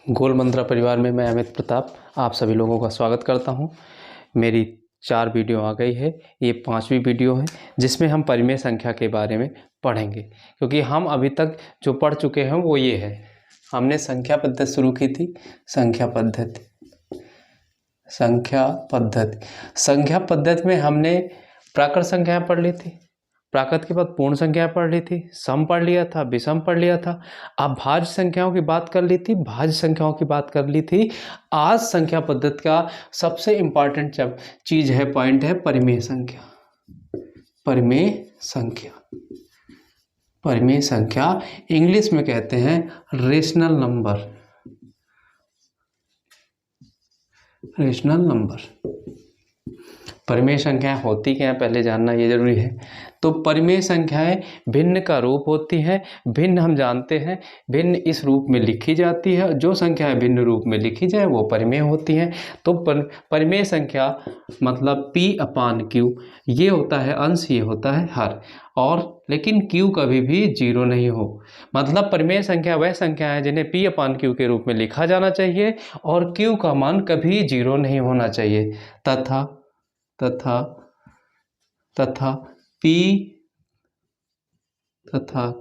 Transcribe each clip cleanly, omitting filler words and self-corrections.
गोल मंत्रा परिवार में मैं अमित प्रताप आप सभी लोगों का स्वागत करता हूं। मेरी 4 वीडियो आ गई है, ये 5वीं वीडियो है जिसमें हम परिमेय संख्या के बारे में पढ़ेंगे। क्योंकि हम अभी तक जो पढ़ चुके हैं वो ये है, हमने संख्या पद्धति शुरू की थी। संख्या पद्धति में हमने प्राकृत संख्याएं पढ़ ली थी, प्राकृत के बाद पूर्ण संख्या पढ़ ली थी, सम पढ़ लिया था, विषम पढ़ लिया था। अब भाज्य संख्याओं की बात कर ली थी, भाज्य संख्याओं की बात कर ली थी। आज संख्या पद्धति का सबसे इम्पॉर्टेंट चीज है, पॉइंट है परिमेय संख्या। परिमेय संख्या इंग्लिश में कहते हैं रेशनल नंबर। परिमेय संख्याएं होती क्या है पहले जानना ये जरूरी है। तो परिमेय संख्याएं भिन्न का रूप होती हैं। भिन्न हम जानते हैं, भिन्न इस रूप में लिखी जाती है। जो संख्याएं भिन्न रूप में लिखी जाए वो परिमेय होती हैं। तो परिमेय संख्या मतलब P/Q, ये होता है अंश, ये होता है हर। और लेकिन Q कभी भी 0 नहीं हो। मतलब परिमेय संख्या वह संख्या है जिन्हें P/Q के रूप में लिखा जाना चाहिए और Q का मान कभी 0 नहीं होना चाहिए। तथा P तथा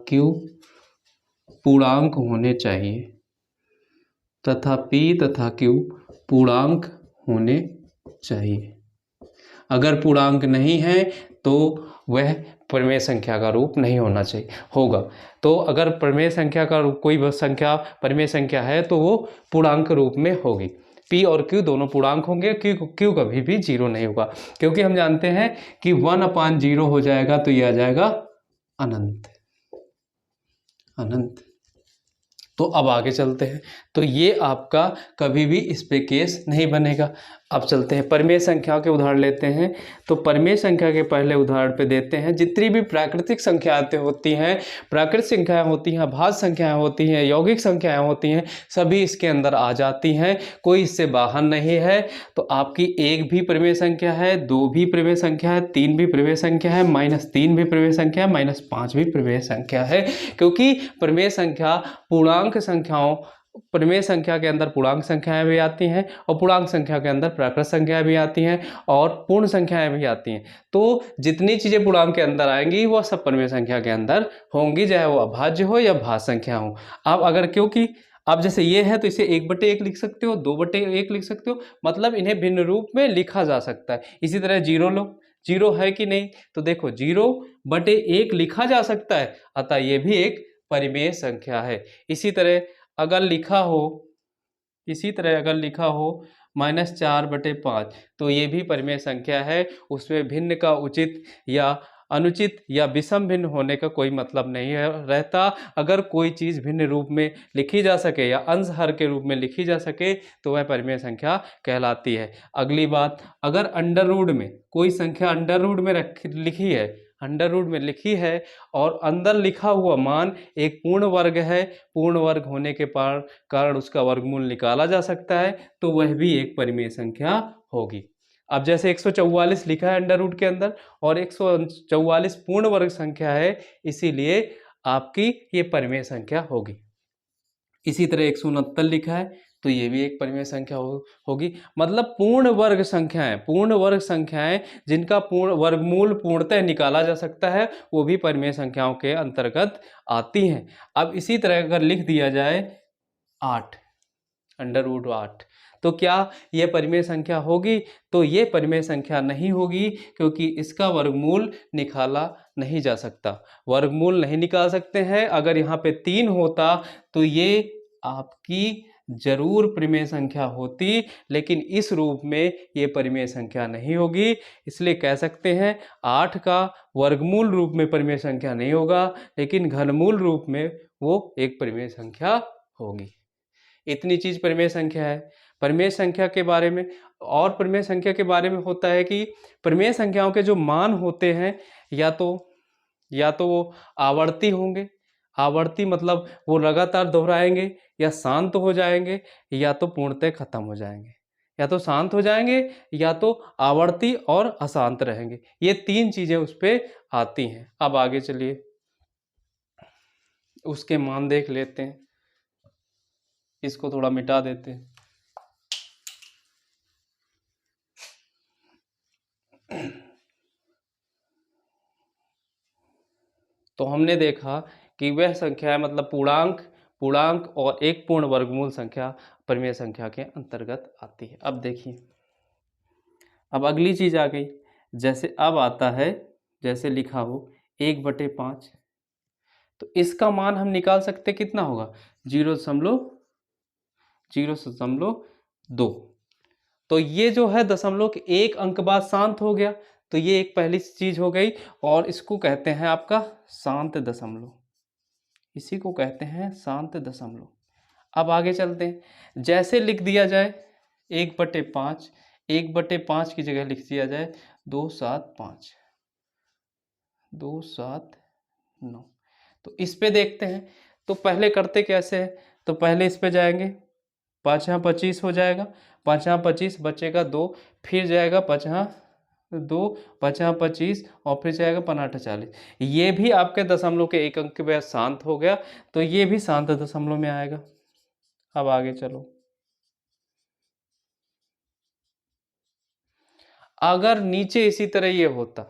Q पूर्णांक होने चाहिए। अगर पूर्णांक नहीं है तो वह परिमेय संख्या का रूप नहीं होगा। तो अगर परिमेय संख्या का रूप कोई संख्या परिमेय संख्या है तो वो पूर्णांक रूप में होगी। P और Q दोनों पूर्णांक होंगे। Q कभी भी 0 नहीं होगा, क्योंकि हम जानते हैं कि 1/0 हो जाएगा तो ये आ जाएगा अनंत। तो अब आगे चलते हैं। तो ये आपका कभी भी इस पे केस नहीं बनेगा। अब चलते हैं परिमेय संख्याओं के उदाहरण लेते हैं। तो परिमेय संख्या के पहले उदाहरण पे देते हैं। जितनी भी प्राकृतिक संख्याएं होती हैं, प्राकृतिक संख्याएं होती हैं, भाज्य संख्याएं होती हैं, यौगिक संख्याएं होती हैं, सभी इसके अंदर आ जाती हैं। कोई इससे बाहर नहीं है। तो आपकी 1 भी परिमेय संख्या है, 2 भी परिमेय संख्या है, 3 भी परिमेय संख्या है, -3 भी परिमेय संख्या है, -5 भी परिमेय संख्या है। क्योंकि परिमेय संख्या परिमेय संख्या के अंदर पूर्णांक संख्याएं भी आती हैं और पूर्णांक संख्या के अंदर प्राकृत संख्याएं भी आती हैं और पूर्ण संख्याएं भी आती हैं। तो जितनी चीजें पूर्णांक के अंदर आएंगी वो सब परिमेय संख्या के अंदर होंगी, चाहे वो अभाज्य हो या भाज्य संख्या हो। अब अगर क्योंकि अब जैसे ये है तो इसे 1/1 लिख सकते हो, 2/1 लिख सकते हो, मतलब इन्हें भिन्न रूप में लिखा जा सकता है। इसी तरह 0 लो, 0 है कि नहीं, तो देखो 0/1 लिखा जा सकता है, अतः ये भी एक परिमेय संख्या है। इसी तरह अगर लिखा हो -4/5 तो ये भी परिमेय संख्या है। उसमें भिन्न का उचित या अनुचित या विषम भिन्न होने का कोई मतलब नहीं रहता। अगर कोई चीज़ भिन्न रूप में लिखी जा सके या अंश हर के रूप में लिखी जा सके तो वह परिमेय संख्या कहलाती है। अगली बात, अगर अंडर रूट में कोई संख्या अंडर रूट में लिखी है और अंदर लिखा हुआ मान एक पूर्ण वर्ग है, पूर्ण वर्ग होने के कारण उसका वर्गमूल निकाला जा सकता है, तो वह भी एक परिमेय संख्या होगी। अब जैसे 144 लिखा है अंडर रूट के अंदर और 144 पूर्ण वर्ग संख्या है, इसीलिए आपकी ये परिमेय संख्या होगी। इसी तरह 169 लिखा है तो ये भी एक परिमेय संख्या होगी। मतलब पूर्ण वर्ग संख्याएं जिनका पूर्ण वर्गमूल पूर्णतः निकाला जा सकता है वो भी परिमेय संख्याओं के अंतर्गत आती हैं। अब इसी तरह अगर लिख दिया जाए 8 √8 तो क्या यह परिमेय संख्या होगी? तो ये परिमेय संख्या नहीं होगी, क्योंकि इसका वर्गमूल निकाला नहीं जा सकता। वर्गमूल नहीं निकाल सकते हैं। अगर यहाँ पे 3 होता तो ये आपकी जरूर परिमेय संख्या होती, लेकिन इस रूप में ये परिमेय संख्या नहीं होगी। इसलिए कह सकते हैं 8 का वर्गमूल रूप में परिमेय संख्या नहीं होगा, लेकिन घनमूल रूप में वो एक परिमेय संख्या होगी। इतनी चीज परिमेय संख्या है। परिमेय संख्या के बारे में होता है कि परिमेय संख्याओं के जो मान होते हैं या तो वो आवर्ती होंगे, आवर्ती मतलब वो लगातार दोहराएंगे, या शांत हो जाएंगे, या तो पूर्णतः खत्म हो जाएंगे। या तो शांत हो जाएंगे, या तो आवर्ती और अशांत रहेंगे। ये 3 चीजें उस पे आती हैं। अब आगे चलिए उसके मान देख लेते हैं। इसको थोड़ा मिटा देते हैं। तो हमने देखा कि वह संख्या है, मतलब पूर्णांक, पूर्णांक और एक पूर्ण वर्गमूल संख्या परिमेय संख्या के अंतर्गत आती है। अब देखिए, अब अगली चीज आ गई, जैसे अब आता है, जैसे लिखा हो 1/5, तो इसका मान हम निकाल सकते कितना होगा, 0.02। तो ये जो है दशमलव के एक अंक बाद शांत हो गया, तो ये एक पहली चीज हो गई, और इसको कहते हैं आपका शांत दशमलव, इसी को कहते हैं शांत दशमलव। अब आगे चलते हैं, जैसे लिख दिया जाए 1/5, 1/5 की जगह लिख दिया जाए 275, 279। तो इस पे देखते हैं, तो पहले करते कैसे हैं, तो पहले इस पे जाएंगे, 5×25 हो जाएगा, 5×25 बचेगा 2, फिर जाएगा 5×2, 5×25 और फिर जाएगा 5×8=40। ये भी आपके दशमलव के एक अंक के बाद शांत हो गया, तो ये भी शांत दशमलव में आएगा। अब आगे चलो, अगर नीचे इसी तरह ये होता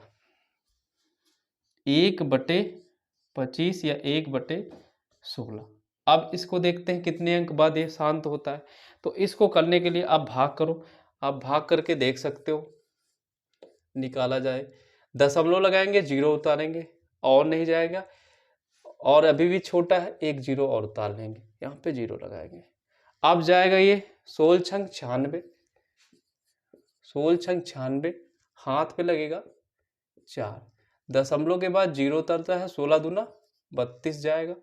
1/25 या 1/16, अब इसको देखते हैं कितने अंक बाद ये शांत होता है। तो इसको करने के लिए आप भाग करो, आप भाग करके देख सकते हो निकाला जाए, दशमलव लगाएंगे, जीरो उतारेंगे और नहीं जाएगा, और अभी भी छोटा है, एक जीरो और उतार लेंगे, यहाँ पे जीरो लगाएंगे। अब जाएगा ये 16×96, 16×96 हाथ पे लगेगा 4, दशमलव के बाद जीरो उतरता है, 16×2=32 जाएगा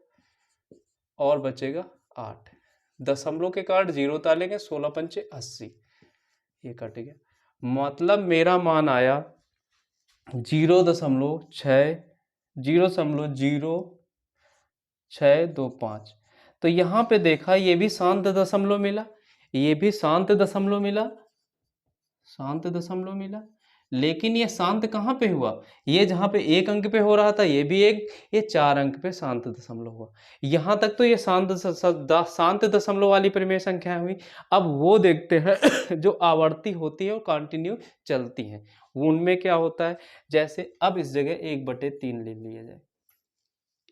और बचेगा 8, दशमलव के कार्ड जीरो उतारेंगे, 16×5=80, ये कट गया। मतलब मेरा मान आया 0.0625। तो यहाँ पे देखा, ये भी शांत दशमलव मिला, ये भी शांत दशमलव मिला, शांत दशमलव मिला, लेकिन ये शांत कहाँ पे हुआ, ये जहाँ पे एक अंक पे हो रहा था ये भी एक, ये 4 अंक पे शांत दशमलव हुआ। यहाँ तक तो ये शांत दशमलव वाली परिमेय संख्या हुई। अब वो देखते हैं जो आवर्ती होती है और कंटिन्यू चलती हैं, उनमें क्या होता है। जैसे अब इस जगह 1/3 ले लिया जाए,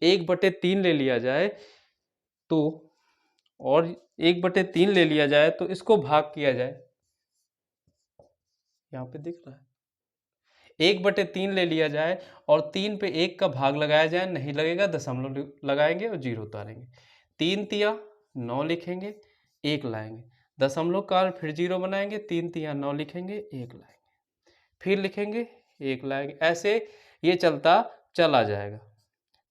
1/3 ले लिया जाए, तो और 1/3 ले लिया जाए, तो इसको भाग किया जाए, यहाँ पे दिख रहा है 1/3 ले लिया जाए और 3 पे 1 का भाग लगाया जाए, नहीं लगेगा, दशमलव लगाएंगे और जीरो उतारेंगे, 3×3=9 लिखेंगे, 1 लाएंगे, दशमलव का फिर जीरो बनाएंगे, 3×3=9 लिखेंगे, 1 लाएंगे, फिर लिखेंगे, 1 लाएंगे, ऐसे ये चलता चला जाएगा।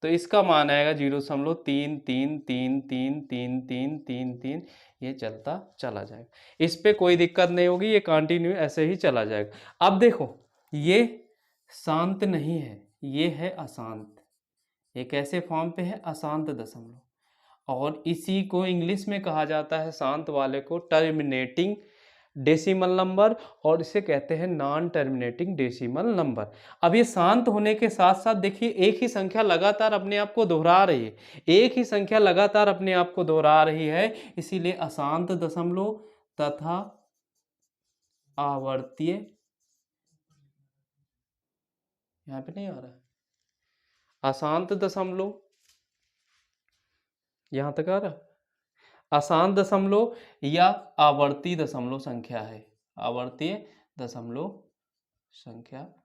तो इसका मान आएगा 0.33333333, ये चलता चला जाएगा, इस पे कोई दिक्कत नहीं होगी, ये कंटिन्यू ऐसे ही चला जाएगा। अब देखो, ये शांत नहीं है, ये है अशांत, ये कैसे फॉर्म पे है, अशांत दशमलव, और इसी को इंग्लिश में कहा जाता है शांत वाले को टर्मिनेटिंग डेसिमल नंबर, और इसे कहते हैं नॉन टर्मिनेटिंग डेसिमल नंबर। अब ये शांत होने के साथ साथ देखिए, एक ही संख्या लगातार अपने आप को दोहरा रही है, एक ही संख्या लगातार अपने आप को दोहरा रही है, इसीलिए अशांत दशमलव तथा आवर्तीय, यहाँ पे नहीं आ रहा है, अशांत दशमलव, यहाँ तक आ रहा, अशांत दशमलव या आवर्ती दशमलव संख्या है, आवर्तीय दशमलव संख्या है,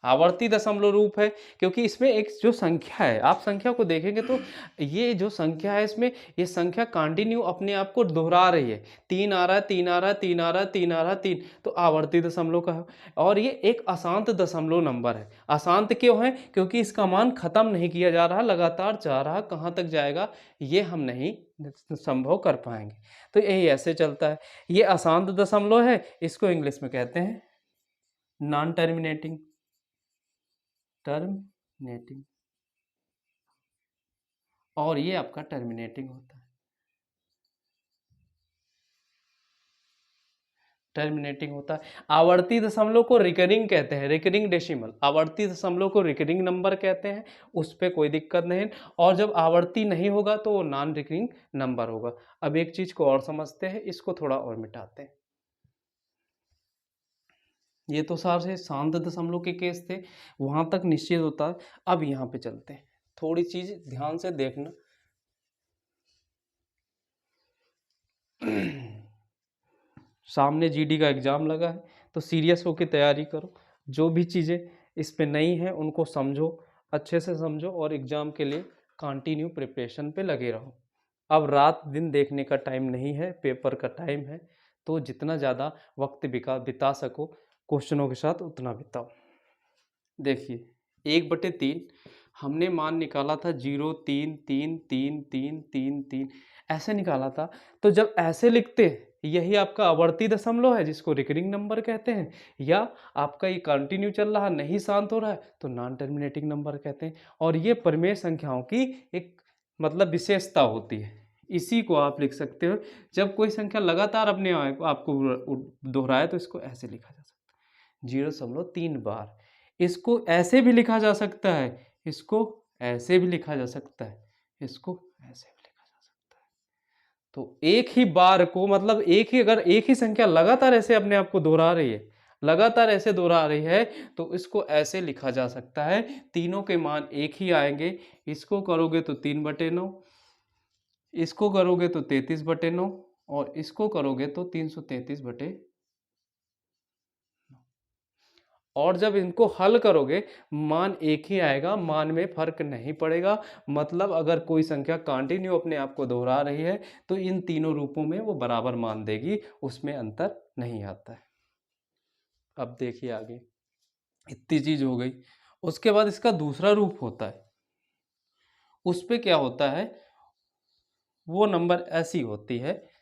आवर्ती दशमलव रूप है, क्योंकि इसमें एक जो संख्या है, आप संख्या को देखेंगे तो ये जो संख्या है इसमें, ये संख्या कंटिन्यू अपने आप को दोहरा रही है, 3 आ रहा है, 3 आ रहा है, 3 आ रहा है, 3 आ रहा है, 3, तो आवर्ती दशमलव का है। और ये एक अशांत दशमलव नंबर है। अशांत क्यों है, क्योंकि इसका मान खत्म नहीं किया जा रहा, लगातार जा रहा, कहाँ तक जाएगा ये हम नहीं संभव कर पाएंगे, तो यही ऐसे चलता है। ये अशांत दशमलव है, इसको इंग्लिश में कहते हैं नॉन टर्मिनेटिंग, टर्मिनेटिंग, और ये आपका टर्मिनेटिंग होता है। टर्मिनेटिंग होता है। आवर्ती दशमलव को रिकरिंग कहते हैं, रिकरिंग डेसिमल। आवर्ती दशमलव को रिकरिंग नंबर कहते हैं, उस पर कोई दिक्कत नहीं। और जब आवर्ती नहीं होगा तो वो नॉन रिकरिंग नंबर होगा। अब एक चीज को और समझते हैं, इसको थोड़ा और मिटाते हैं। ये तो सारे शांत दशमलव के केस थे, वहां तक निश्चित होता है। अब यहाँ पे चलते हैं, थोड़ी चीज ध्यान से देखना। सामने जीडी का एग्जाम लगा है, तो सीरियस होकर तैयारी करो। जो भी चीज़ें इस पे नहीं है उनको समझो, अच्छे से समझो, और एग्जाम के लिए कंटिन्यू प्रिपरेशन पे लगे रहो। अब रात दिन देखने का टाइम नहीं है, पेपर का टाइम है, तो जितना ज़्यादा वक्त बिता सको क्वेश्चनों के साथ उतना बिताओ। देखिए 1/3 हमने मान निकाला था 0 3 3 3 3 3 3 ऐसे निकाला था। तो जब ऐसे लिखते यही आपका आवर्ती दशमलव है जिसको रिकरिंग नंबर कहते हैं, या आपका ये कंटिन्यू चल रहा नहीं शांत हो रहा है तो नॉन टर्मिनेटिंग नंबर कहते हैं। और ये परिमेय संख्याओं की एक मतलब विशेषता होती है। इसी को आप लिख सकते हो, जब कोई संख्या लगातार अपने आपको दोहराए तो इसको ऐसे लिखा जा सकता है 0.3 बार। इसको ऐसे भी लिखा जा सकता है, इसको ऐसे भी लिखा जा सकता है, इसको ऐसे भी लिखा जा सकता है। तो एक ही बार को मतलब अगर एक ही संख्या लगातार ऐसे अपने आप को दोहरा रही है, लगातार ऐसे दोहरा रही है, तो इसको ऐसे लिखा जा सकता है। तीनों के मान एक ही आएंगे। इसको करोगे तो 3/9, इसको करोगे तो 33/9, और इसको करोगे तो 333/9। और जब इनको हल करोगे मान एक ही आएगा, मान में फर्क नहीं पड़ेगा। मतलब अगर कोई संख्या कंटिन्यू अपने आप को दोहरा रही है तो इन तीनों रूपों में वो बराबर मान देगी, उसमें अंतर नहीं आता है। अब देखिए आगे, इतनी चीज हो गई। उसके बाद इसका दूसरा रूप होता है, उस पे क्या होता है, वो नंबर ऐसी होती है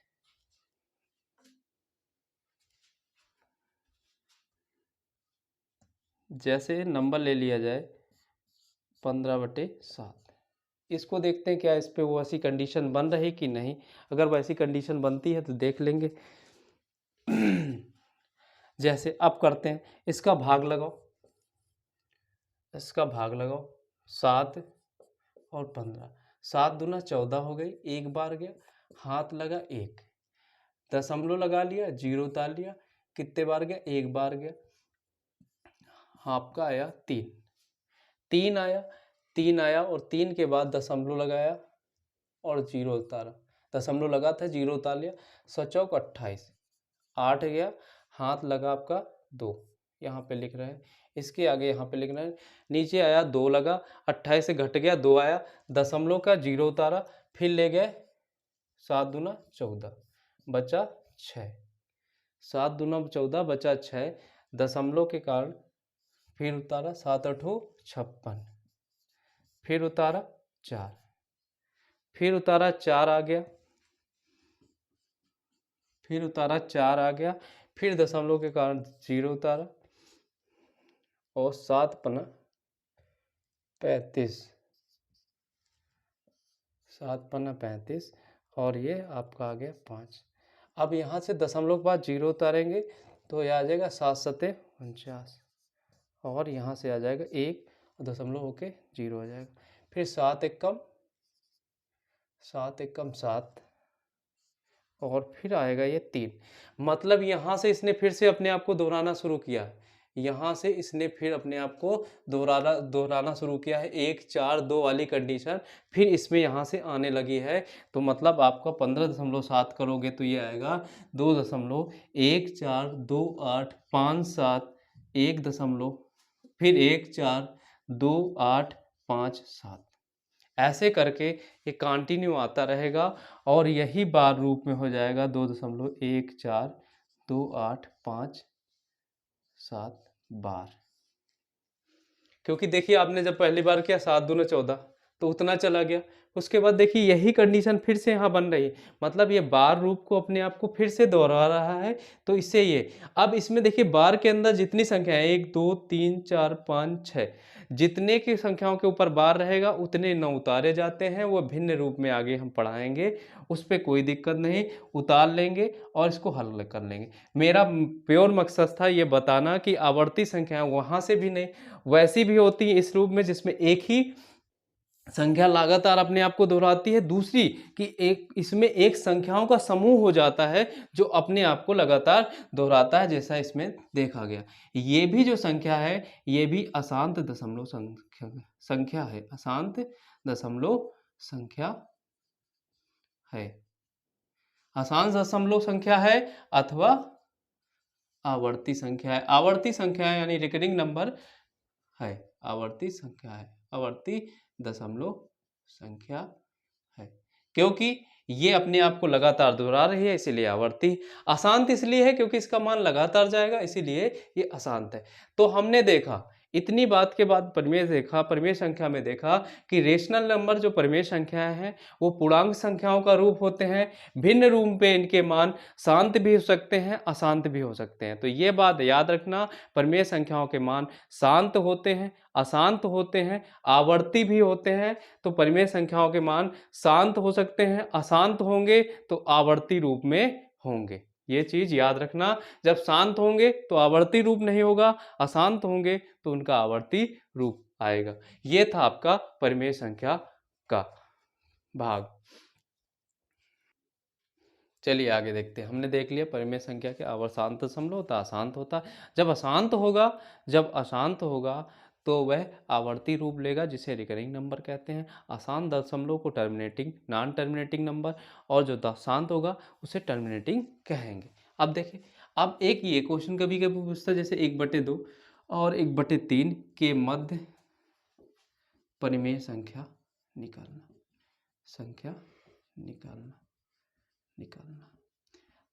जैसे नंबर ले लिया जाए 15/7। इसको देखते हैं क्या इस पे वो ऐसी कंडीशन बन रही कि नहीं। अगर वैसी कंडीशन बनती है तो देख लेंगे। जैसे अब करते हैं, इसका भाग लगाओ, इसका भाग लगाओ 7 और 15। 7 दूना 14 हो गई, एक बार गया, हाथ लगा 1, दशमलव लगा लिया, 0 उतार लिया, कितने बार गया, एक बार गया, आपका आया 3। 3 आया, 3 आया और 3 के बाद दशमलव लगाया और 0 उतारा, दशमलव लगा था 0 उतार लिया, 7×4 = 28, 8 गया, हाथ लगा आपका 2, यहाँ पे लिख रहे हैं। इसके आगे यहाँ पे लिख रहे हैं, नीचे आया 2 लगा, 28 से घट गया 2 आया, दशमलव का 0 उतारा, फिर ले गए 7 दूना 14 बचा 6, 7 दूना 14 बचा 6, दशमलव के कारण फिर उतारा, 7×8 = 56, फिर उतारा 4, फिर उतारा 4 आ गया, फिर उतारा 4 आ गया, फिर दशमलव के कारण 0 उतारा, और 7×5 = 35, 7×5 = 35, और ये आपका आ गया 5। अब यहाँ से दशमलव के बाद 0 उतारेंगे तो यह आ जाएगा 7×7 = 49, और यहाँ से आ जाएगा 1, दशमलव होके 0 आ जाएगा। फिर 7 एकम 7, और फिर आएगा ये 3। मतलब यहाँ से इसने फिर से अपने आप को दोहराना शुरू किया है, यहाँ से इसने फिर अपने आप को दोहराना शुरू किया है, 1 4 2 वाली कंडीशन फिर इसमें यहाँ से आने लगी है। तो मतलब आपका 15.7 करोगे तो ये आएगा 2.142857, 1 दशमलव, फिर 1 4 2 8 5 7, ऐसे करके ये कंटिन्यू आता रहेगा, और यही बार रूप में हो जाएगा 2.142857 बार। क्योंकि देखिए आपने जब पहली बार किया 7 दूना 14 तो उतना चला गया, उसके बाद देखिए यही कंडीशन फिर से यहाँ बन रही है, मतलब ये बार रूप को अपने आप को फिर से दोहरा रहा है। तो इससे ये अब इसमें देखिए बार के अंदर जितनी संख्या है 1 2 3 4 5 6, जितने की संख्याओं के ऊपर बार रहेगा उतने न उतारे जाते हैं, वो भिन्न रूप में आगे हम पढ़ाएंगे, उस पर कोई दिक्कत नहीं, उतार लेंगे और इसको हल कर लेंगे। मेरा प्योर मकसद था ये बताना कि आवर्ती संख्याएं वहाँ से भी नहीं, वैसी भी होती हैं इस रूप में जिसमें एक ही संख्या लगातार अपने आप को दोहराती है, दूसरी कि एक इसमें एक संख्याओं का समूह हो जाता है जो अपने आप को लगातार दोहराता है, जैसा इसमें देखा गया। ये भी जो संख्या है ये भी अशांत दशमलव संख्या है, अशांत दशमलव संख्या है, अशांत दशमलव संख्या है अथवा आवर्ती संख्या है। आवर्ती संख्या है यानी रिकरिंग नंबर है, आवर्ती संख्या है, आवर्ती दशमलव संख्या है, क्योंकि ये अपने आप को लगातार दोहरा रही है इसीलिए आवर्ती। अशांत इसलिए है क्योंकि इसका मान लगातार जाएगा इसीलिए ये अशांत है। तो हमने देखा इतनी बात के बाद परिमेय देखा, परिमेय संख्या में देखा कि रेशनल नंबर जो परिमेय संख्याएं हैं वो पूर्णांक संख्याओं का रूप होते हैं, भिन्न रूप पे इनके मान शांत भी हो सकते हैं, अशांत भी हो सकते हैं। तो ये बात याद रखना, परिमेय संख्याओं के मान शांत होते हैं, अशांत होते हैं, आवर्ती भी होते हैं। तो परिमेय संख्याओं के मान शांत हो सकते हैं, अशांत होंगे तो आवर्ती रूप में होंगे। ये चीज याद रखना, जब शांत होंगे तो आवर्ती रूप नहीं होगा, अशांत होंगे तो उनका आवर्ती रूप आएगा। ये था आपका परिमेय संख्या का भाग। चलिए आगे देखते हैं। हमने देख लिया परिमेय संख्या के अशांत दशमलव होता, अशांत होता। जब अशांत होगा, जब अशांत होगा तो वह आवर्ती रूप लेगा जिसे रिकरिंग नंबर कहते हैं। अशांत दशमलव को टर्मिनेटिंग, नॉन टर्मिनेटिंग नंबर, और जो शांत होगा उसे टर्मिनेटिंग कहेंगे। अब देखिए, अब एक ये क्वेश्चन कभी कभी पूछता है जैसे 1/2 और 1/3 के मध्य परिमेय संख्या निकालना, संख्या निकालना, निकालना।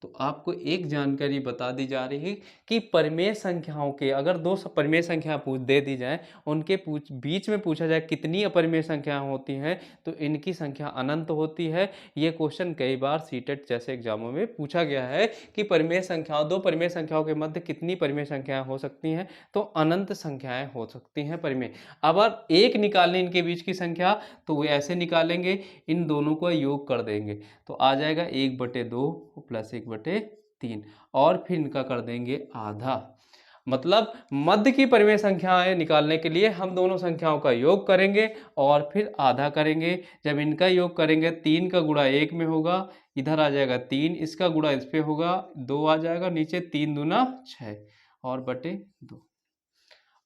तो आपको एक जानकारी बता दी जा रही है कि परिमेय संख्याओं के अगर दो परिमेय संख्या दे दी जाए, उनके बीच में पूछा जाए कितनी अपरिमेय संख्याएं होती हैं तो इनकी संख्या अनंत होती है। ये क्वेश्चन कई बार सीटेट जैसे एग्जामों में पूछा गया है कि परिमेय संख्याओं, दो परिमेय संख्याओं के मध्य कितनी परिमेय संख्याएं हो सकती हैं, तो अनंत संख्याएं हो सकती हैं परिमेय। अब एक निकालने इनके बीच की संख्या तो वो ऐसे निकालेंगे, इन दोनों को योग कर देंगे तो आ जाएगा 1/2 प्लस 1/3, और फिर इनका कर देंगे आधा। मतलब मध्य की परिमेय संख्याएं निकालने के लिए हम दोनों संख्याओं का योग करेंगे और फिर आधा करेंगे। जब इनका योग करेंगे 3 का गुणा 1 में होगा, इधर आ जाएगा 3, इसका गुणा इस पे होगा 2 आ जाएगा नीचे, 3 दूना 6 और बटे 2,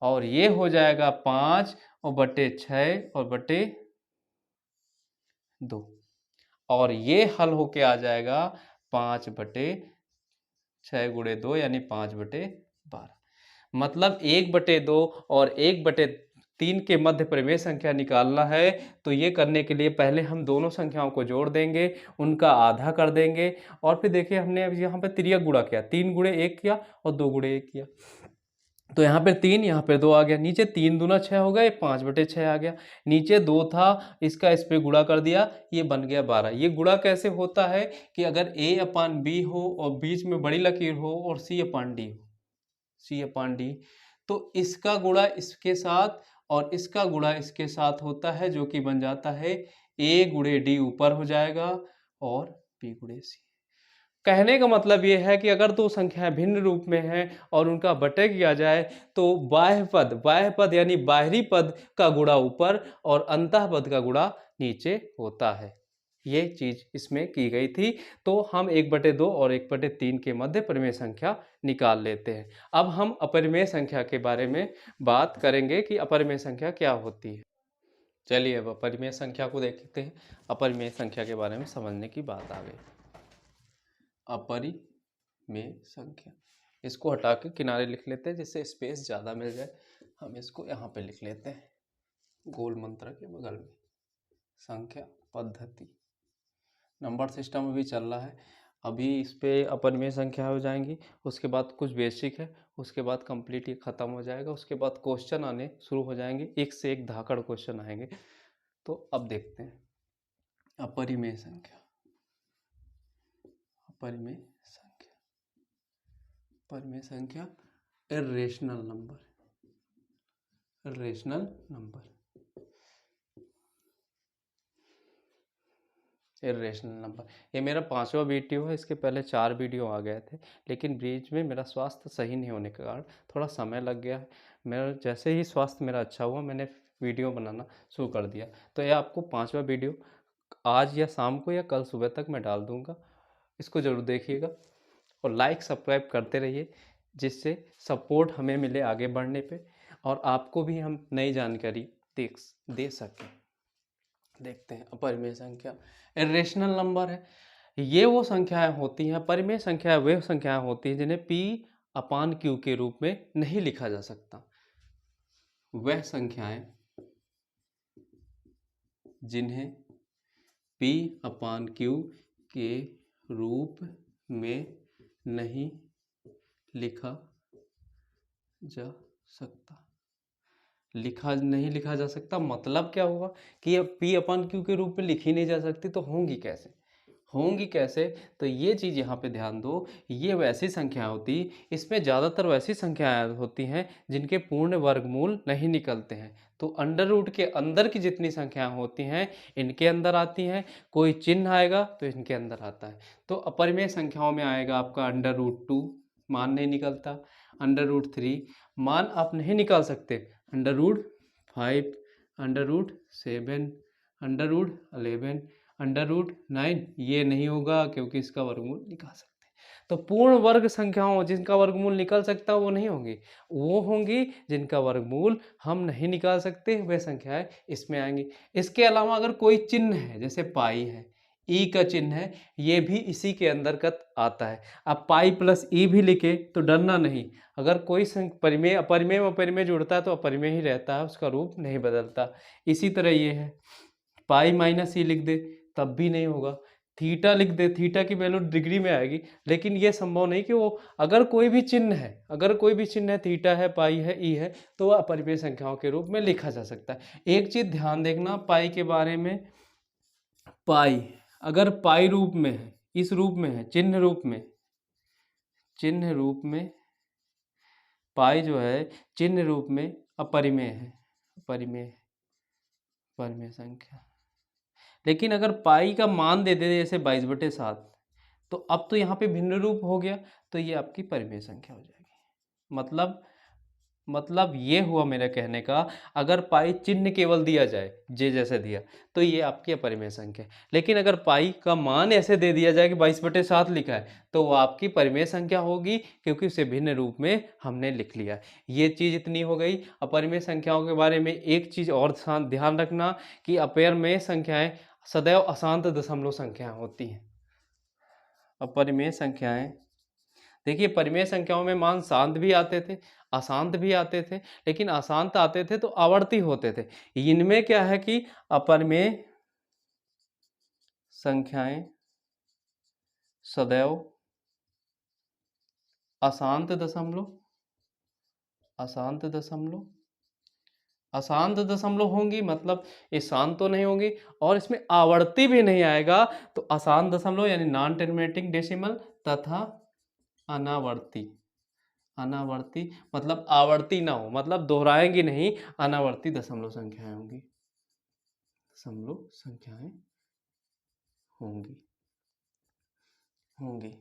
और ये हो जाएगा 5 और बटे 6 और बटे 2, और ये हल होके आ जाएगा 5/6 गुणे 2 यानी 5/12। मतलब 1/2 और 1/3 के मध्य परिमेय संख्या निकालना है तो ये करने के लिए पहले हम दोनों संख्याओं को जोड़ देंगे, उनका आधा कर देंगे, और फिर देखिए हमने अब यहाँ पे तिर्यक गुणा किया, 3 गुणे 1 किया और 2 गुणे 1 किया, तो यहाँ पे 3 यहाँ पे 2 आ गया, नीचे 3 दूना 6 हो गया, ये 5/6 आ गया, नीचे 2 था इसका इस पे गुणा कर दिया, ये बन गया 12। ये गुणा कैसे होता है कि अगर a/b हो और बीच में बड़ी लकीर हो और c/d हो, c/d, तो इसका गुणा इसके साथ और इसका गुणा इसके साथ होता है, जो कि बन जाता है a गुणे d ऊपर हो जाएगा और b गुणे c। कहने का मतलब ये है कि अगर दो संख्याएं भिन्न रूप में हैं और उनका बटे किया जाए तो बाह्य पद यानी बाहरी पद का गुणा ऊपर और अंतः पद का गुणा नीचे होता है। ये चीज इसमें की गई थी। तो हम 1/2 और 1/3 के मध्य परिमेय संख्या निकाल लेते हैं। अब हम अपरिमेय संख्या के बारे में बात करेंगे कि अपरिमेय संख्या क्या होती है। चलिए अब अपरिमेय संख्या को देखते हैं। अपरिमेय संख्या के बारे में समझने की बात आ गई। अपरिमेय संख्या, इसको हटा के किनारे लिख लेते हैं जिससे स्पेस ज़्यादा मिल जाए। हम इसको यहाँ पे लिख लेते हैं गोल मंत्र के बगल में। संख्या पद्धति नंबर सिस्टम अभी चल रहा है, अभी इस पे अपरिमेय संख्या हो जाएंगी, उसके बाद कुछ बेसिक है, उसके बाद कंप्लीट ये ख़त्म हो जाएगा, उसके बाद क्वेश्चन आने शुरू हो जाएंगे, एक से एक धाकड़ क्वेश्चन आएंगे। तो अब देखते हैं अपरिमेय संख्या। अपरिमेय संख्या, परिमेय संख्या irrational number, rational number, irrational number. ये मेरा 5वां वीडियो है, इसके पहले 4 वीडियो आ गए थे, लेकिन बीच में मेरा स्वास्थ्य सही नहीं होने के कारण थोड़ा समय लग गया है। मेरा जैसे ही स्वास्थ्य मेरा अच्छा हुआ, मैंने वीडियो बनाना शुरू कर दिया। तो ये आपको 5वां वीडियो आज या शाम को या कल सुबह तक मैं डाल दूँगा, इसको ज़रूर देखिएगा और लाइक सब्सक्राइब करते रहिए, जिससे सपोर्ट हमें मिले आगे बढ़ने पे और आपको भी हम नई जानकारी दे सकें। देखते हैं अपरिमेय संख्या, इरेशनल नंबर है। ये वो संख्याएं होती हैं, परिमेय संख्याएं वे संख्याएं होती हैं जिन्हें P अपान Q के रूप में नहीं लिखा जा सकता। वह संख्याएं जिन्हें P अपान Q के रूप में नहीं लिखा जा सकता। नहीं लिखा जा सकता मतलब क्या हुआ कि ये P अपान Q के रूप में लिखी नहीं जा सकती, तो होंगी कैसे? होंगी कैसे? तो ये चीज़ यहाँ पे ध्यान दो, ये वैसी संख्या होती, इसमें ज़्यादातर वैसी संख्याएं होती हैं जिनके पूर्ण वर्गमूल नहीं निकलते हैं। तो अंडर रूट के अंदर की जितनी संख्याएं होती हैं इनके अंदर आती हैं, कोई चिन्ह आएगा तो इनके अंदर आता है। तो अपरिमेय संख्याओं में आएगा आपका अंडर रूट 2, मान नहीं निकलता। अंडर रूट 3, मान आप नहीं निकाल सकते। Under root 5, under root 7, under root 11, under root 9, ये नहीं होगा क्योंकि इसका वर्गमूल निकाल सकते हैं। तो पूर्ण वर्ग संख्याओं जिनका वर्गमूल निकल सकता वो नहीं होंगी, वो होंगी जिनका वर्गमूल हम नहीं निकाल सकते, वे संख्याएं इसमें आएंगी। इसके अलावा अगर कोई चिन्ह है, जैसे पाई है, ई का चिन्ह है, ये भी इसी के अंतर्गत आता है। अब पाई प्लस ई भी लिखे तो डरना नहीं, अगर कोई परिमेय अपरिमेय में अपरिमेय जुड़ता है तो अपरिमेय ही रहता है, उसका रूप नहीं बदलता। इसी तरह ये है, पाई माइनस ई लिख दे तब भी नहीं होगा, थीटा लिख दे, थीटा की वैल्यू डिग्री में आएगी, लेकिन ये संभव नहीं कि वो अगर कोई भी चिन्ह है, अगर कोई भी चिन्ह है, थीटा है, पाई है, ई है, तो वह अपरिमेय संख्याओं के रूप में लिखा जा सकता है। एक चीज ध्यान देखना पाई के बारे में, पाई अगर पाई रूप में है, इस रूप में है, चिन्ह रूप में, चिन्ह रूप में पाई जो है चिन्ह रूप में अपरिमेय है, अपरिमेय परिमेय संख्या। लेकिन अगर पाई का मान दे दे जैसे 22/7, तो अब तो यहाँ पे भिन्न रूप हो गया, तो ये आपकी परिमेय संख्या हो जाएगी। मतलब ये हुआ मेरे कहने का, अगर पाई चिन्ह केवल दिया जाए जे जैसे दिया तो ये आपकी अपरिमेय संख्या है, लेकिन अगर पाई का मान ऐसे दे दिया जाए कि 22/7 लिखा है तो वो आपकी परिमेय संख्या होगी, क्योंकि उसे भिन्न रूप में हमने लिख लिया। ये चीज़ इतनी हो गई अपरिमेय संख्याओं के बारे में। एक चीज़ और ध्यान रखना कि अपरिमेय संख्याएं सदैव अशांत दशमलव संख्याएं होती हैं। अपरिमेय संख्याएं, देखिए परिमेय संख्याओं में मान शांत भी आते थे, अशांत भी आते थे, लेकिन अशांत आते थे तो आवर्ती होते थे। इनमें क्या है कि अपरिमेय संख्याएं सदैव अशांत दशमलव, अशांत दशमलव, अशांत दशमलव होंगी, मतलब ये शांत तो नहीं होंगी और इसमें आवर्ती भी नहीं आएगा। तो अशांत दशमलव यानी नॉन टर्मिनेटिंग डेसिमल तथा अनावर्ती, अनावर्ती मतलब आवर्ती ना हो, मतलब दोहराएंगी नहीं, अनावर्ती दशमलव संख्याएं होंगी, दशमलव संख्याएं होंगी होंगी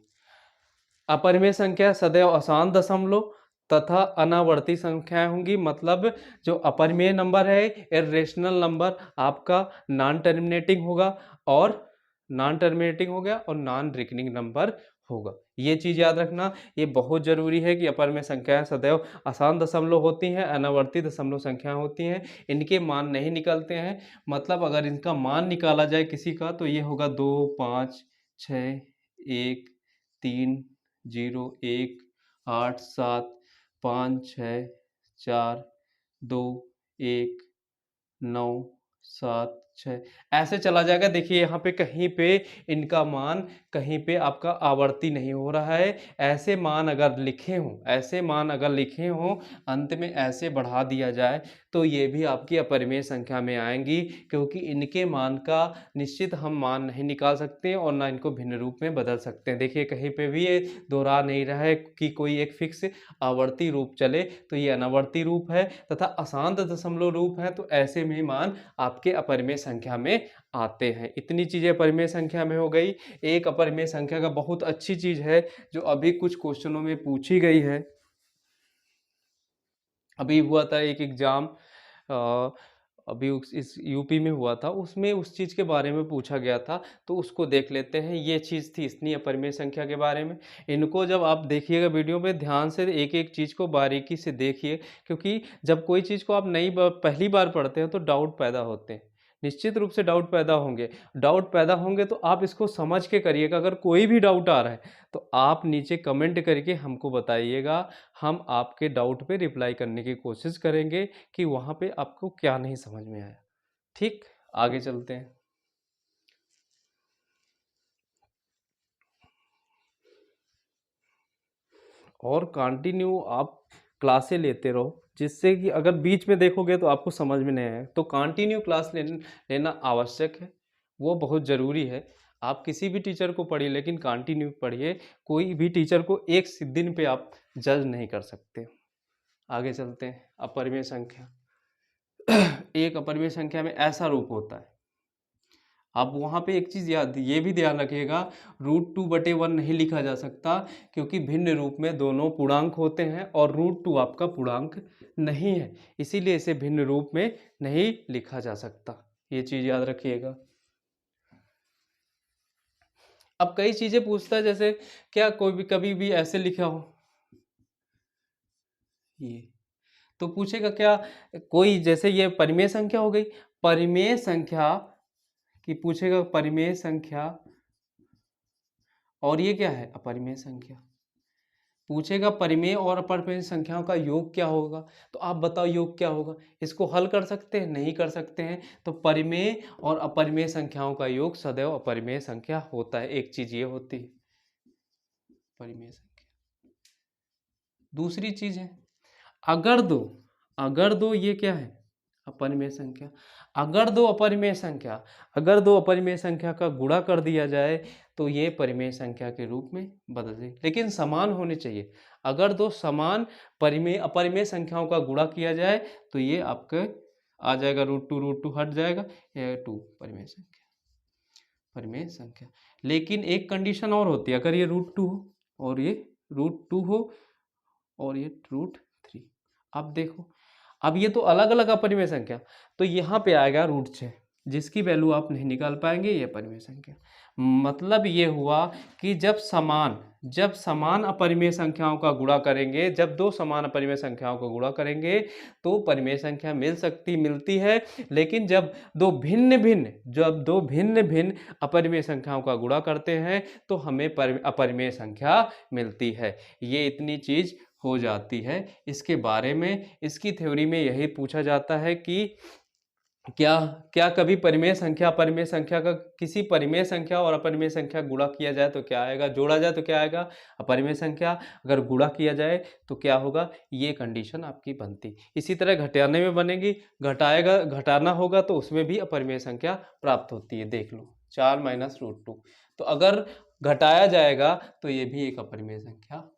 अपरिमेय संख्या सदैव अशांत दशमलव तथा अनावर्ती संख्याएं होंगी, मतलब जो अपरिमेय नंबर है, इरेशनल नंबर आपका नॉन टर्मिनेटिंग होगा और नॉन टर्मिनेटिंग हो गया और नॉन रिकनिंग नंबर होगा। ये चीज़ याद रखना, ये बहुत ज़रूरी है कि अपरिमेय संख्याएं सदैव अशांत दशमलव होती हैं, अनावर्ती दशमलव संख्याएं होती हैं, इनके मान नहीं निकलते हैं। मतलब अगर इनका मान निकाला जाए किसी का तो ये होगा 2, 5, 6, 1, 3, 0, 1, 8, 7, 5, 6, 4, 2, 1, 9, 7, 6 ऐसे चला जाएगा। देखिए यहाँ पे कहीं पे इनका मान कहीं पे आपका आवर्ती नहीं हो रहा है। ऐसे मान अगर लिखे हों, ऐसे मान अगर लिखे हों, अंत में ऐसे बढ़ा दिया जाए तो ये भी आपकी अपरिमेय संख्या में आएंगी, क्योंकि इनके मान का निश्चित हम मान नहीं निकाल सकते और ना इनको भिन्न रूप में बदल सकते हैं। देखिए कहीं पे भी ये दोहरा नहीं रहा है कि कोई एक फिक्स आवर्ती रूप चले, तो ये अनावर्ती रूप है तथा अशांत दशमलव रूप है, तो ऐसे में मान आपके अपरिमेय संख्या में आते हैं। इतनी चीजें अपरिमेय संख्या में हो गई। एक अपरिमेय संख्या का बहुत अच्छी चीज है जो अभी कुछ क्वेश्चनों में पूछी गई है। अभी हुआ था एक एग्जाम, अभी इस यूपी में हुआ था, उसमें उस चीज़ के बारे में पूछा गया था, तो उसको देख लेते हैं। ये चीज़ थी इतनी अपरिमेय संख्या के बारे में। इनको जब आप देखिएगा वीडियो में ध्यान से एक एक चीज़ को बारीकी से देखिए, क्योंकि जब कोई चीज़ को आप पहली बार पढ़ते हैं तो डाउट पैदा होते हैं, निश्चित रूप से डाउट पैदा होंगे। डाउट पैदा होंगे तो आप इसको समझ के करिएगा। अगर कोई भी डाउट आ रहा है तो आप नीचे कमेंट करके हमको बताइएगा, हम आपके डाउट पे रिप्लाई करने की कोशिश करेंगे कि वहाँ पे आपको क्या नहीं समझ में आया। ठीक, आगे चलते हैं। और कंटिन्यू आप क्लासें लेते रहो, जिससे कि अगर बीच में देखोगे तो आपको समझ में नहीं आए, तो कंटिन्यू क्लास लेना आवश्यक है, वो बहुत ज़रूरी है। आप किसी भी टीचर को पढ़िए लेकिन कंटिन्यू पढ़िए। कोई भी टीचर को एक दिन पे आप जज नहीं कर सकते। आगे चलते हैं। अपरिमेय संख्या एक अपरिमेय संख्या में ऐसा रूप होता है। अब वहाँ पे एक चीज़ याद ये भी ध्यान रखिएगा, √2/1 नहीं लिखा जा सकता, क्योंकि भिन्न रूप में दोनों पूर्णांक होते हैं और √2 आपका पूर्णांक नहीं है, इसीलिए इसे भिन्न रूप में नहीं लिखा जा सकता। ये चीज़ याद रखिएगा। अब कई चीज़ें पूछता है, जैसे क्या कोई भी कभी भी ऐसे लिखा हो, ये तो पूछेगा क्या, कोई जैसे ये परिमेय संख्या हो गई, परिमेय संख्या की पूछेगा, परिमेय संख्या, और ये क्या है अपरिमेय संख्या। पूछेगा परिमेय और अपरिमेय संख्याओं का योग क्या होगा, तो आप बताओ योग क्या होगा। इसको हल कर सकते हैं, नहीं कर सकते हैं। तो परिमेय और अपरिमेय संख्याओं का योग सदैव अपरिमेय संख्या होता है। एक चीज ये होती है परिमेय संख्या। दूसरी चीज है अगर दो ये क्या है अपरिमेय संख्या। अगर दो अपरिमेय संख्या का गुणा कर दिया जाए तो ये परिमेय संख्या के रूप में बदल जाए, लेकिन समान होने चाहिए। अगर दो समान परिमेय अपरिमेय संख्याओं का गुणा किया जाए तो ये आपके आ जाएगा √2 हट जाएगा, ये 2 परिमेय संख्या। लेकिन एक कंडीशन और होती है, अगर ये √2 हो और ये √2 हो और ये √3। अब देखो, अब ये तो अलग अलग अपरिमेय संख्या, तो यहाँ पे आएगा √6, जिसकी वैल्यू आप नहीं निकाल पाएंगे, ये परिमेय संख्या। मतलब ये हुआ कि जब समान अपरिमेय संख्याओं का गुणा करेंगे, जब दो समान अपरिमेय संख्याओं का गुणा करेंगे तो परिमेय संख्या मिलती है। लेकिन जब दो भिन्न भिन्न अपरिमेय संख्याओं का गुणा करते हैं तो हमें अपरिमेय संख्या मिलती है। ये इतनी चीज हो जाती है। इसके बारे में इसकी थ्योरी में यही पूछा जाता है कि क्या कभी परिमेय संख्या अपरिमेय संख्या का किसी परिमेय संख्या और अपरिमेय संख्या गुणा किया जाए तो क्या आएगा, जोड़ा जाए तो क्या आएगा अपरिमेय संख्या, अगर गुणा किया जाए तो क्या होगा, ये कंडीशन आपकी बनती। इसी तरह घटाने में बनेगी, घटाना होगा तो उसमें भी अपरिमेय संख्या प्राप्त होती है। देख लो 4 - √2, तो अगर घटाया जाएगा तो ये भी एक अपरिमेय संख्या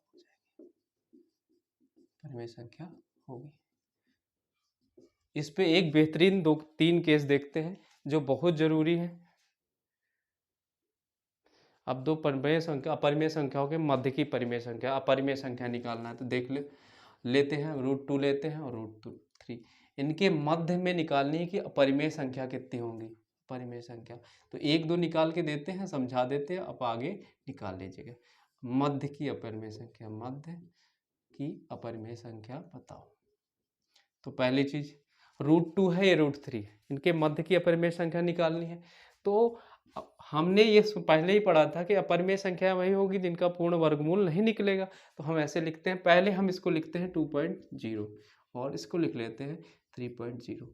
होगी। इस पे एक बेहतरीन 2-3 केस देखते हैं जो बहुत जरूरी है। अब दो अपरिमेय संख्याओं के मध्य की परिमेय संख्या अपरिमेय संख्या निकालना है, तो देख लेते हैं √2 लेते हैं और √3, इनके मध्य में निकालनी है कि अपरिमेय संख्या कितनी होंगी। परिमेय संख्या तो 1-2 निकाल के देते हैं, समझा देते हैं, अब आगे निकाल लीजिएगा। मध्य की अपरिमेय संख्या बताओ। तो पहली चीज √2 है, ये √3 है, इनके मध्य की अपरिमेय संख्या निकालनी है। तो हमने ये पहले ही पढ़ा था कि अपरिमेय संख्या वही होगी जिनका पूर्ण वर्गमूल नहीं निकलेगा। तो हम ऐसे लिखते हैं, पहले हम इसको लिखते हैं 2.0 और इसको लिख लेते हैं 3.0।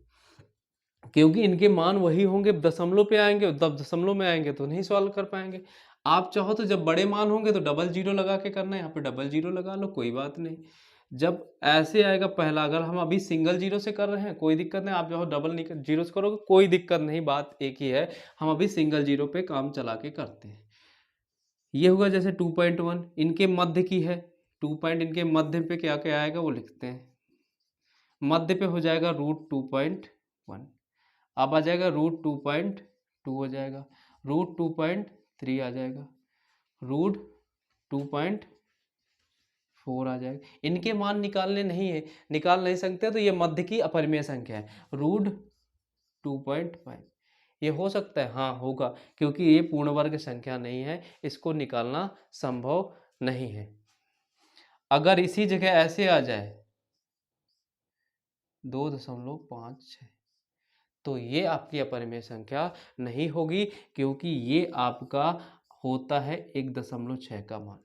क्योंकि इनके मान वही होंगे, दशमलव पे आएंगे, तब दशमलव में आएंगे तो नहीं सॉल्व कर पाएंगे। आप चाहो तो जब बड़े मान होंगे तो डबल जीरो लगा के करना है, यहाँ पे डबल जीरो लगा लो, कोई बात नहीं। जब ऐसे आएगा पहला, अगर हम अभी सिंगल जीरो से कर रहे हैं कोई दिक्कत नहीं, आप चाहो डबल जीरो से करोगे कोई दिक्कत नहीं, बात एक ही है, हम अभी सिंगल जीरो पे काम चला के करते हैं। ये होगा जैसे 2.1 इनके मध्य की है, 2 पॉइंट इनके मध्य पे क्या क्या आएगा वो लिखते हैं। मध्य पे हो जाएगा √2.1, अब आ जाएगा √2.2 हो जाएगा, √2.3 आ जाएगा, √2.4 आ जाएगा। इनके मान निकालने नहीं है, निकाल नहीं सकते तो ये मध्य की अपरिमेय संख्या है, √2.5 ये हो सकता है, हाँ होगा, क्योंकि ये पूर्ण वर्ग संख्या नहीं है, इसको निकालना संभव नहीं है। अगर इसी जगह ऐसे आ जाए 2.56 तो ये आपकी अपरिमेय संख्या नहीं होगी, क्योंकि ये आपका होता है 1.6 का मान।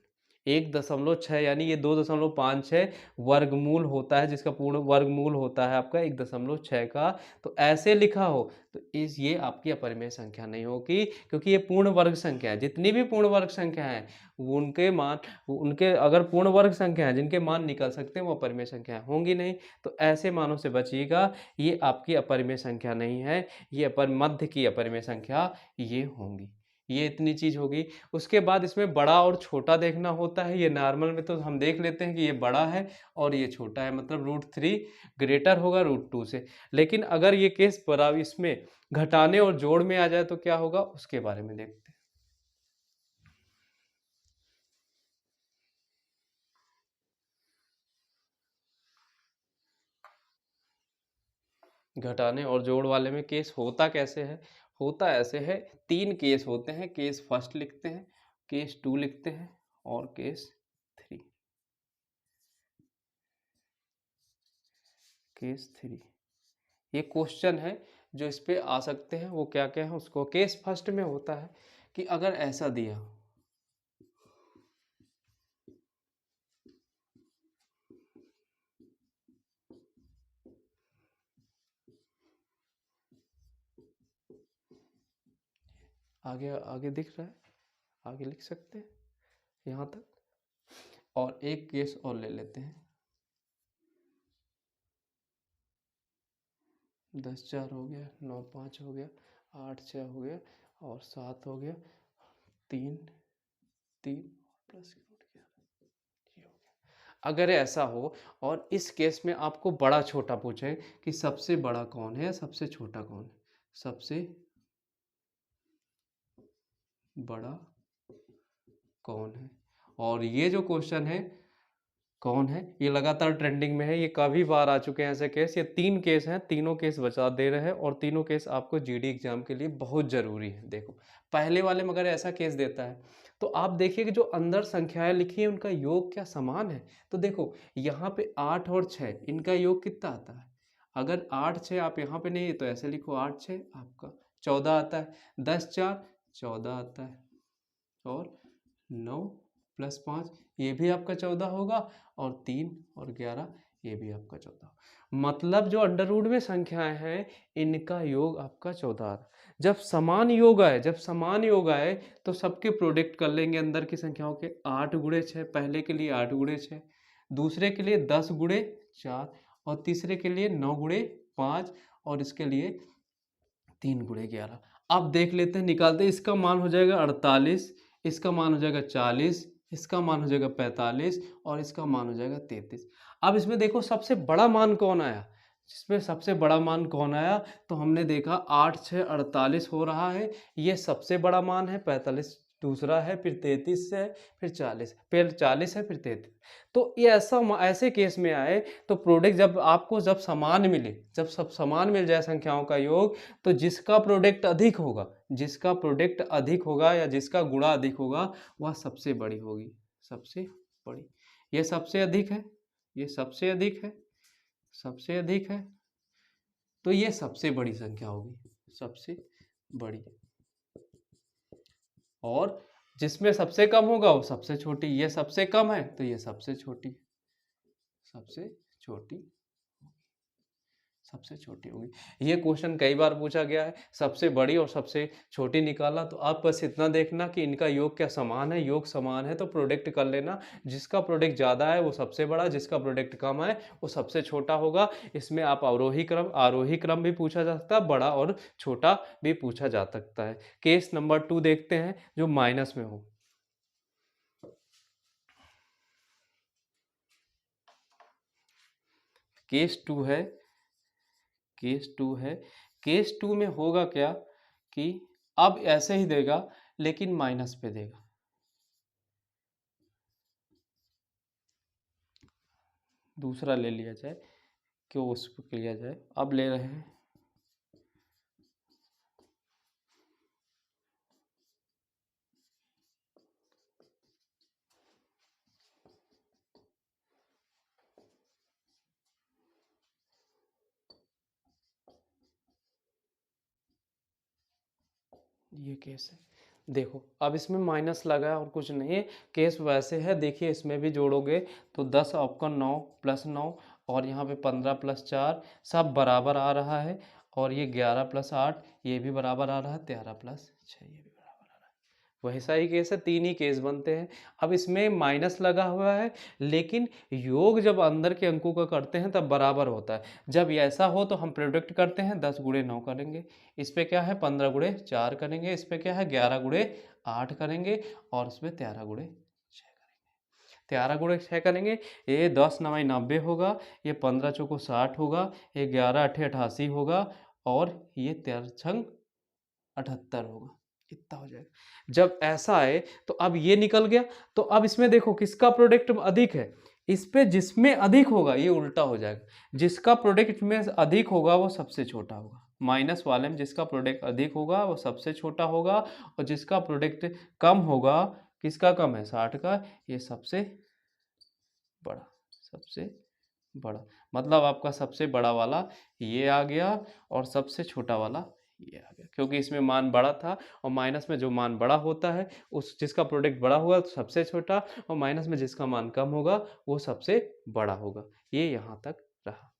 1.6 यानी ये 2.56 वर्गमूल होता है, जिसका पूर्ण वर्गमूल होता है आपका 1.6 का। तो ऐसे लिखा हो तो ये आपकी अपरिमेय संख्या नहीं होगी, क्योंकि ये पूर्ण वर्ग संख्या है। जितनी भी पूर्ण वर्ग संख्या है उनके मान, उनके अगर पूर्ण वर्ग संख्या है जिनके मान निकल सकते हैं वो अपरिमेय संख्या होंगी नहीं। तो ऐसे मानों से बचिएगा, ये आपकी अपरिमेय संख्या नहीं है, ये मध्य की अपरिमेय संख्या ये होंगी। ये इतनी चीज होगी। उसके बाद इसमें बड़ा और छोटा देखना होता है। ये नॉर्मल में तो हम देख लेते हैं कि ये बड़ा है और ये छोटा है, मतलब √3 ग्रेटर होगा √2 से। लेकिन अगर ये केस बराबर इसमें घटाने और जोड़ में आ जाए तो क्या होगा, उसके बारे में देखते हैं। घटाने और जोड़ वाले में केस होता कैसे है, होता ऐसे है, 3 केस होते हैं। केस फर्स्ट लिखते हैं, केस 2 लिखते हैं और केस 3। केस 3 ये क्वेश्चन है जो इस पे आ सकते हैं, वो क्या क्या है उसको। केस फर्स्ट में होता है कि अगर ऐसा दिया, आगे आगे दिख रहा है, आगे लिख सकते हैं यहाँ तक। और एक केस और ले लेते हैं, 10 4 हो गया, 9 5 हो गया, 8 6 हो गया और 7 हो गया, 3 3 प्लस ये हो गया। अगर ऐसा हो और इस केस में आपको बड़ा छोटा पूछे कि सबसे बड़ा कौन है या सबसे छोटा कौन है, सबसे बड़ा कौन है, और ये जो क्वेश्चन है कौन है, ये लगातार ट्रेंडिंग में है, ये काफ़ी बार आ चुके हैं ऐसे केस। ये 3 केस हैं, तीनों केस बता दे रहे हैं और तीनों केस आपको जीडी एग्जाम के लिए बहुत ज़रूरी है। देखो पहले वाले में अगर ऐसा केस देता है तो आप देखिए कि जो अंदर संख्याएं लिखी है उनका योग क्या समान है। तो देखो यहाँ पे 8 और 6 इनका योग कितना आता है, अगर 8 6 आप यहाँ पे नहीं तो ऐसे लिखो 8 6 आपका 14 आता है, 10 4 14 आता है और 9 + 5 ये भी आपका 14 होगा और 3 और 11 ये भी आपका 14। मतलब जो अंडर रूट में संख्याएं हैं इनका योग आपका 14। जब समान योग आए, जब समान योग आए तो सबके प्रोडक्ट कर लेंगे अंदर की संख्याओं के। 8 × 6 पहले के लिए 8 × 6, दूसरे के लिए 10 × 4 और तीसरे के लिए 9 × 5 और इसके लिए 3 × 11। अब देख लेते हैं, निकालते हैं। इसका मान हो जाएगा 48, इसका मान हो जाएगा 40, इसका मान हो जाएगा 45 और इसका मान हो जाएगा 33। अब इसमें देखो सबसे बड़ा मान कौन आया, जिसमें सबसे बड़ा मान कौन आया तो हमने देखा 8 6 48 हो रहा है, ये सबसे बड़ा मान है। 45 दूसरा है, फिर 33 है, फिर 40, फिर 40 है, फिर 33। तो ये ऐसे केस में आए तो प्रोडक्ट जब आपको जब समान मिले, जब सब समान मिल जाए संख्याओं का योग, तो जिसका प्रोडक्ट अधिक होगा, जिसका प्रोडक्ट अधिक होगा या जिसका गुणा अधिक होगा वह सबसे बड़ी होगी, सबसे बड़ी। ये सबसे अधिक है, ये सबसे अधिक है, सबसे अधिक है, तो ये सबसे बड़ी संख्या होगी, सबसे बड़ी। और जिसमें सबसे कम होगा वो सबसे छोटी, ये सबसे कम है तो ये सबसे छोटी, सबसे छोटी, सबसे छोटी होगी। ये क्वेश्चन कई बार पूछा गया है, सबसे बड़ी और सबसे छोटी निकाला, तो आप बस इतना देखना कि इनका योग क्या समान है, योग समान है तो प्रोडक्ट कर लेना, जिसका प्रोडक्ट ज़्यादा है वो सबसे बड़ा, जिसका प्रोडक्ट कम है वो सबसे छोटा होगा। इसमें आप आरोही क्रम भी पूछा जा सकता है, बड़ा और छोटा भी पूछा जा सकता है। केस नंबर 2 देखते हैं जो माइनस में हो। केस 2 है, केस 2 में होगा क्या कि अब ऐसे ही देगा लेकिन माइनस पे देगा। दूसरा ले लिया जाए, क्यों उसको लिया जाए, अब ले रहे हैं ये केस है। देखो अब इसमें माइनस लगा है और कुछ नहीं है, केस वैसे है। देखिए इसमें भी जोड़ोगे तो 10 आपका 9 प्लस 9 और यहाँ पे 15 प्लस 4 सब बराबर आ रहा है, और ये 11 प्लस 8 ये भी बराबर आ रहा है, 13 प्लस 6 ये भी बराबर आ रहा है। वैसा ही केस है, 3 ही केस बनते हैं। अब इसमें माइनस लगा हुआ है, लेकिन योग जब अंदर के अंकों का करते हैं तब बराबर होता है। जब ऐसा हो तो हम प्रोडक्ट करते हैं, 10 गुणे 9 करेंगे, इस पे क्या है 15 गुणे 4 करेंगे, इस पे क्या है 11 गुणे 8 करेंगे, और इसमें 13 गुणे 6 करेंगे। 13 गुणे 6 करेंगे, ये 10 9 90 होगा, ये 15 चौको 60 होगा, ये 11 8 88 होगा, और ये 13 छंग 78 होगा। इतना हो जाएगा। जब ऐसा है तो अब ये निकल गया, तो अब इसमें देखो किसका प्रोडक्ट अधिक है, इस पे जिसमें अधिक होगा ये उल्टा हो जाएगा, जिसका प्रोडक्ट में अधिक होगा वो सबसे छोटा होगा। माइनस वाले में जिसका प्रोडक्ट अधिक होगा वो सबसे छोटा होगा, और जिसका प्रोडक्ट कम होगा, किसका कम है 60 का, ये सबसे बड़ा, सबसे बड़ा। मतलब आपका सबसे बड़ा वाला ये आ गया, और सबसे छोटा वाला ये आ गया, क्योंकि इसमें मान बड़ा था, और माइनस में जो मान बड़ा होता है उस जिसका प्रोडक्ट बड़ा हुआ तो सबसे छोटा, और माइनस में जिसका मान कम होगा वो सबसे बड़ा होगा। ये यहाँ तक रहा।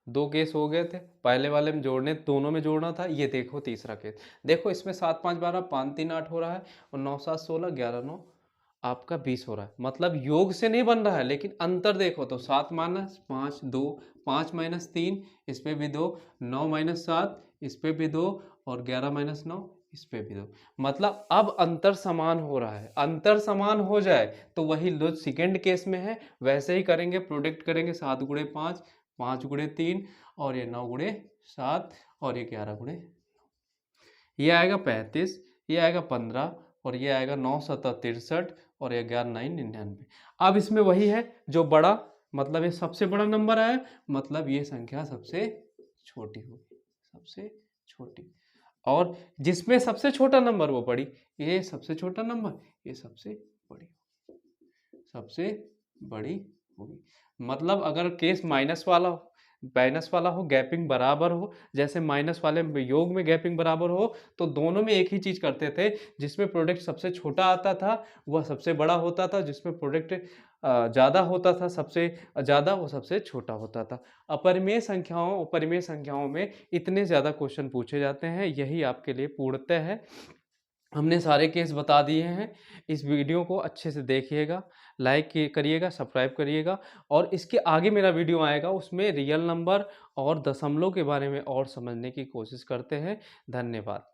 2 केस हो गए थे, पहले वाले में जोड़ने, दोनों में जोड़ना था। ये देखो तीसरा केस, देखो इसमें 7 5 12 5 3 8 हो रहा है, और 9 7 16 11 9 आपका 20 हो रहा है। मतलब योग से नहीं बन रहा है, लेकिन अंतर देखो तो 7 माइनस 5 2, 5 माइनस 3 इस पे भी 2, 9 माइनस 7 इस पे भी 2, और 11 माइनस 9 इस पे भी 2। मतलब अब अंतर समान हो रहा है। अंतर समान हो जाए तो वही जो सेकेंड केस में है वैसे ही करेंगे, प्रोडक्ट करेंगे, 7 गुणे 5 5 गुणे 3, और ये 9 गुणे 7, और ये 11 गुणे, ये आएगा 35, ये आएगा 15, और ये आएगा 9 7 63, और ये 11 9 99। अब इसमें वही है जो बड़ा, मतलब ये सबसे बड़ा नंबर आया, मतलब ये संख्या सबसे छोटी होगी, सबसे छोटी। और जिसमें सबसे छोटा नंबर वो बड़ी, ये सबसे छोटा नंबर ये सबसे बड़ी, सबसे बड़ी होगी। मतलब अगर केस माइनस वाला हो, गैपिंग बराबर हो, जैसे माइनस वाले में योग में गैपिंग बराबर हो, तो दोनों में एक ही चीज करते थे, जिसमें प्रोडक्ट सबसे छोटा आता था वह सबसे बड़ा होता था, जिसमें प्रोडक्ट ज़्यादा होता था सबसे ज़्यादा, वो सबसे छोटा होता था। अपरिमेय संख्याओं में इतने ज़्यादा क्वेश्चन पूछे जाते हैं, यही आपके लिए पूर्णतः है। हमने सारे केस बता दिए हैं। इस वीडियो को अच्छे से देखिएगा, लाइक करिएगा, सब्सक्राइब करिएगा, और इसके आगे मेरा वीडियो आएगा, उसमें रियल नंबर और दशमलव के बारे में और समझने की कोशिश करते हैं। धन्यवाद।